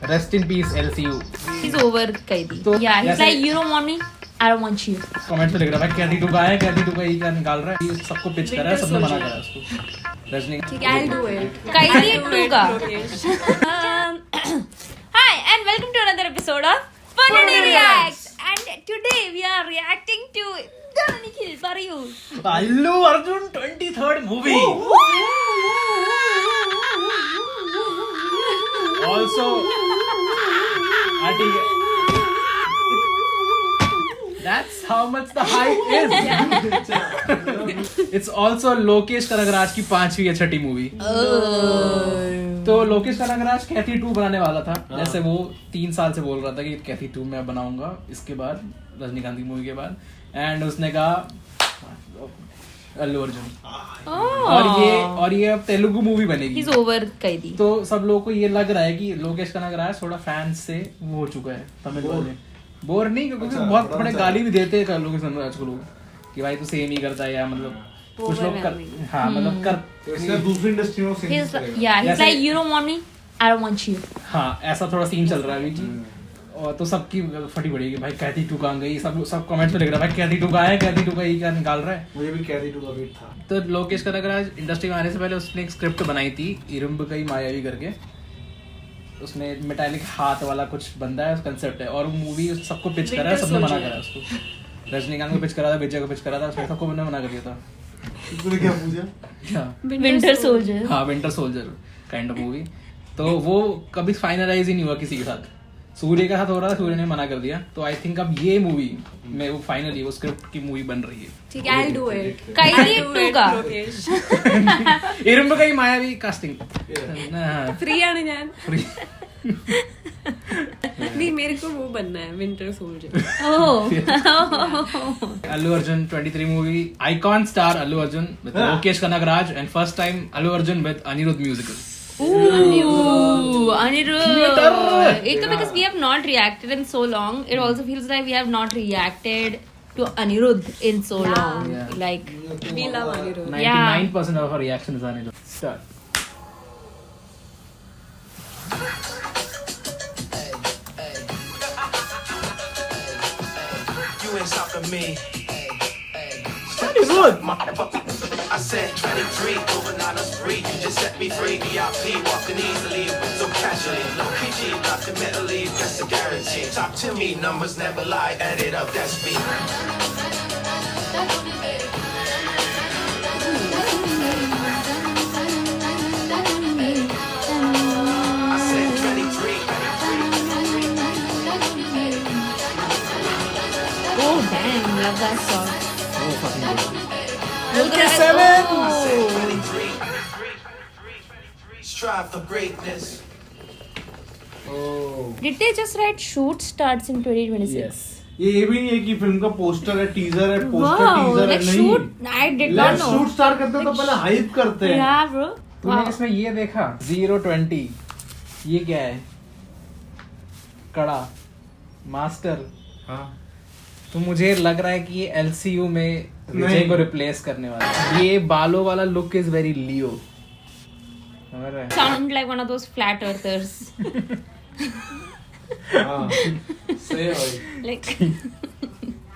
Rest in peace LCU. He's over, Kaidi. तो Yeah, he's जैसे- like, you don't want me, I don't want you. Comment में लिख रहा है कैथी to का है, कैथी टू का ये क्या निकाल रहा है, ये सबको पिच कर रहा है, सबने मना करा उसको। Rajni I'll do it. Kaidi I'll do 2 it, का. Lokesh. Hi and welcome to another episode of Funny Reacts. And today we are reacting to Nikhil, for you. Allu Arjun 23rd movie. Also, that's how much the hype is. It's also Lokesh Kanagaraj की 5वीं या 6ठी movie. तो लोकेश कनगराज कैथी 2 बनाने वाला था, जैसे वो 3 साल से बोल रहा था कि कैथी 2 मैं बनाऊंगा इसके बाद, रजनीकांत की मूवी के बाद। एंड उसने कहा अल्लू अर्जुन और ये अब तेलुगु मूवी बनेगी। He's over, Kaidi. तो सब लोगों को ये लग रहा है कि लोकेश कनगराज थोड़ा फैंस से वो हो चुका है तमिल वाले। बोर नहीं, क्योंकि बहुत बड़े गाली भी देते हैं लोकेश कनगराज को लोग कि भाई तू सेम ही करता है, या मतलब कुछ लोग कर, हाँ मतलब कर इसलिए दूसरी इंडस्ट्री में सेम He's करेगा। yeah, he's जैसे- like, you don't want me, I don't want you. हाँ ऐसा थोड़ा सीन चल रहा है अभी जी। और तो सबकी फटी पड़ी कि भाई कैथी 2 कहाँ गई, सब कमेंट्स में लिख रहा है भाई कैथी 2 का है, कैथी 2 का ये क्या निकाल रहा है। मुझे भी कैथी 2 का वेट था। तो लोकेश कनगराज इंडस्ट्री में आने से पहले उसने एक स्क्रिप्ट बनाई थी इरुम्ब कई मायावी करके, उसमें मेटालिक हाथ वाला कुछ बंदा है, कंसेप्ट है, और वो मूवी सबको पिच करा है, सबने मना करा उसको। रजनीकांत को पिच करा था, विजय को पिच करा था, उसमें सबको मैंने मना कर दिया था। तूने क्या पूछा? क्या? Winter Soldier. हाँ winter soldier kind of movie. तो वो कभी फाइनलाइज ही नहीं हुआ किसी के साथ, सूर्य का साथ हो रहा था, सूर्य ने मना कर दिया। तो आई थिंक अब ये मूवी में वो फाइनली वो स्क्रिप्ट की मूवी बन रही है। ठीक है, I'll do it. Kaidi I'll do 2 it, का. Lokesh. इरुम्ब कई मायावी कास्टिंग Free ആണ് ഞാൻ. फ्री। नहीं, मेरे को वो बनना है, winter soldier. Oh. Allu Arjun 23 movie, icon star Allu Arjun with Lokesh Kanagaraj, and first time Allu Arjun with Anirudh musical. Ooh, Anirudh. Theater. Because we have not reacted in so long, it also feels like we have not reacted to Anirudh in so long. Yeah. Like, We love Anirudh. 99% of our reaction is Anirudh. Start. You ain't stopping me. Anirudh. I said 23, moving on a spree. You just set me free. VIP, walking easily, so casually. Low PG, documentally, that's a guarantee. Talk to me, numbers never lie. Add it up, that's me. I said 23. oh damn, love that song. Oh, fucking good. Look at I that. said Oh. 23. Strive for greatness. Oh. Did they just write shoot starts in 2026? Yes. ये भी नहीं है कि film का poster है, teaser है, poster Wow, teaser है, like नहीं। shoot. I did not Let's know. shoot start करते हैं तो पहले हाइप करते हैं। Yeah, bro. तूने Wow. इसमें ये देखा 020, ये क्या है? कड़ा मास्टर। हाँ। तो मुझे लग रहा है कि ये LCU में विजय नहीं। को रिप्लेस करने वाला है। ये बालों वाला लुक इज वेरी लियो। समझ रहे हैं? Sound like one of those flat earthers. हाँ। सही है भाई। Like,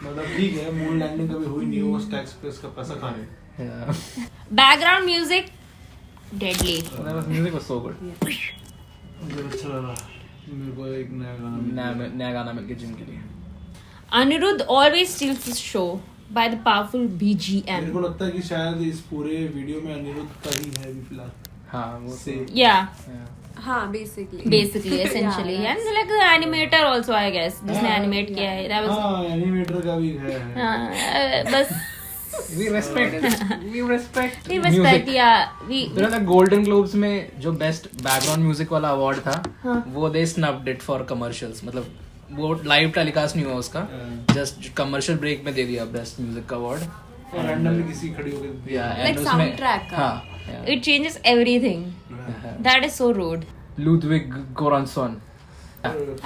मतलब ठीक है, मून लैंडिंग कभी हुई नहीं हो, टैक्स पे इसका पैसा खा रहे हैं। Yeah. background music, deadly. That was music was so good. मुझे अच्छा लगा। मेरे को एक नया गाना मिला। नया गाना मिल गया जिम के लिए। Anirudh always steals the show by the powerful मेरे BGM. को लगता है कि शायद इस पूरे वीडियो में अनिरुद्ध का ही है अभी फिलहाल। हाँ वो से Yeah, हाँ, basically. basically, essentially. Yeah, And like the animator also, I guess. जिसने animate किया है. That was. हाँ, एनिमेटर का भी है। बस. We respect We respect, music. yeah. We. You know the Golden Globes में जो बेस्ट बैकग्राउंड म्यूजिक वाला अवार्ड था, हाँ. वो दे स्नब्ड इट फॉर कमर्शियल्स। मतलब वो लाइव टेलीकास्ट नहीं हुआ उसका, जस्ट कमर्शियल ब्रेक में दे दिया बेस्ट म्यूजिक का अवार्ड। और रैंडमली किसी खड़ी हो गई। Like soundtrack का. हाँ It changes everything. That is so rude. Ludwig Göransson.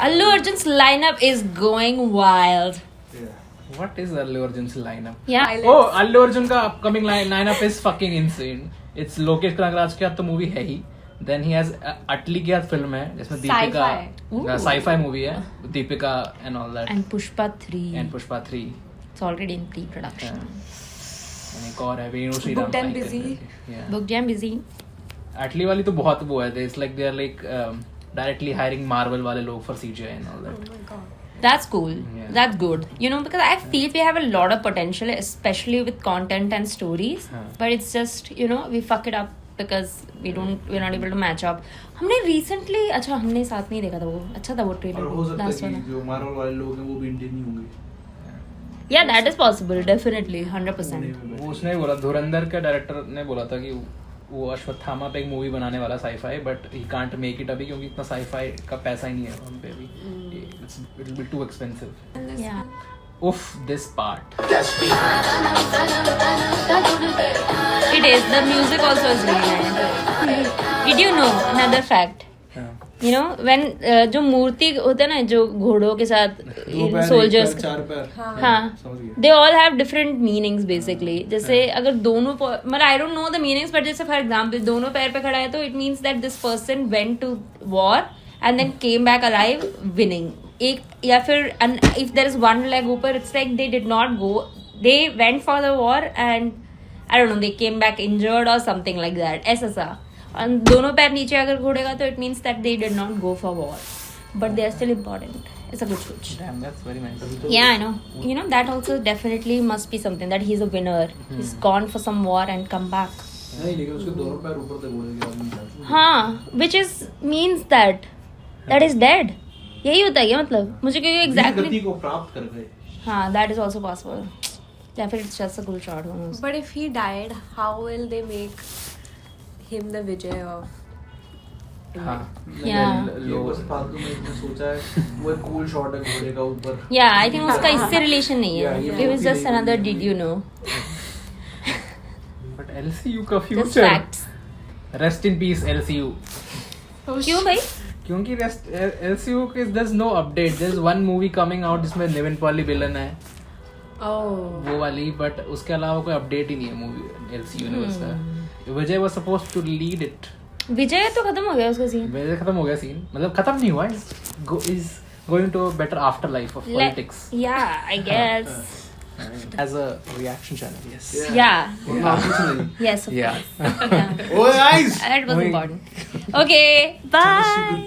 Allu Arjun's lineup is going wild. What is Allu Arjun's lineup? Yeah. Oh, Allu Arjun का upcoming lineup is fucking insane. It's Lokesh Kanagaraj का तो movie है ही, then he has अटली की film है जिसमें Deepika Ooh. Sci fi movie है Deepika and all that And Pushpa 3. And Pushpa 3 It's already in pre-production. and एक और है वेणु Shriram Booked and Busy. Book Jam busy. अटली वाली तो बहुत वो है it's like they are like directly hiring Marvel वाले लोग for CGI and all that That's cool. Yeah. That's good. You know, because I feel we have a lot of potential, especially with content and stories. But it's just, you know, we fuck it up because we're not able to match up. हमने recently, अच्छा हमने साथ में ही देखा था वो, अच्छा था वो और ट्रेलर. हो सकता Last है one. कि जो मार्वल वाले लोग हैं वो भी इंडियन नहीं होंगे Yeah, that is possible. Definitely, 100%. वो उसने बोला धुरंधर के डायरेक्टर ने बोला था कि वो अश्वत्थामा पे एक मूवी बनाने वाला sci fi but he can't make it अभी क्योंकि इतना साईफाई का पैसा ही नहीं है हम पे अभी it's it will be too expensive Yeah. उफ this part That's me. It is. The music also is really nice. Did you know another fact? You know, when जो मूर्ति होते हैं ना जो घोड़ों के साथ सोल्जर्स चार पैर हाँ समझ गया they all have different meanings basically जैसे अगर दोनों मतलब I don't know the meanings but जैसे फॉर एग्जांपल दोनों पैर पे खड़ा है तो it means that this person went to war and then came back alive winning एक या फिर if there is one leg ऊपर it's like they did not go they went for the war and I don't know they came back injured और something like that ऐसा सा और दोनों पैर नीचे अगर घोड़ेगा तो it means that they did not go for war but they are still important ऐसा कुछ damn that's very nice Yeah, I know. You know, that also definitely must be something that he's a winner. He's gone for some war and come back. नहीं लेकिन उसके दोनों पैर ऊपर तक उड़ गए आदमी का हाँ, which is means that is dead. यही होता है क्या मतलब मुझे क्योंकि गति exactly को प्राप्त कर गए हाँ that is also possible. या फिर it's just a cool shot who knows. But if he died, how will they make him the Vijay of हाँ Yeah. ये बस फालतू में इसने सोचा है वो एक कूल शॉट है घोड़े का ऊपर Yeah, I think उसका इससे relation नहीं है. Yeah, It was just another did you know? But LCU का Just future facts. Rest in peace LCU क्यों भाई? क्योंकि रेस्ट एलसीयू के there is no update there is one movie coming out जिसमें निविन पॉली विलन है Oh. वो वाली but उसके अलावा कोई अपडेट ही नहीं है मूवी एलसीयू यूनिवर्स का Vijay was supposed to lead it Vijay तो खत्म हो गया उसका सीन. विजय खत्म हो गया सीन मतलब खत्म नहीं हुआ is going to better after life of politics Yeah, I guess. As a reaction channel yes Yeah. कुछ नहीं Yes, of Yeah. course. Yeah. ओए guys That was important. Okay, bye.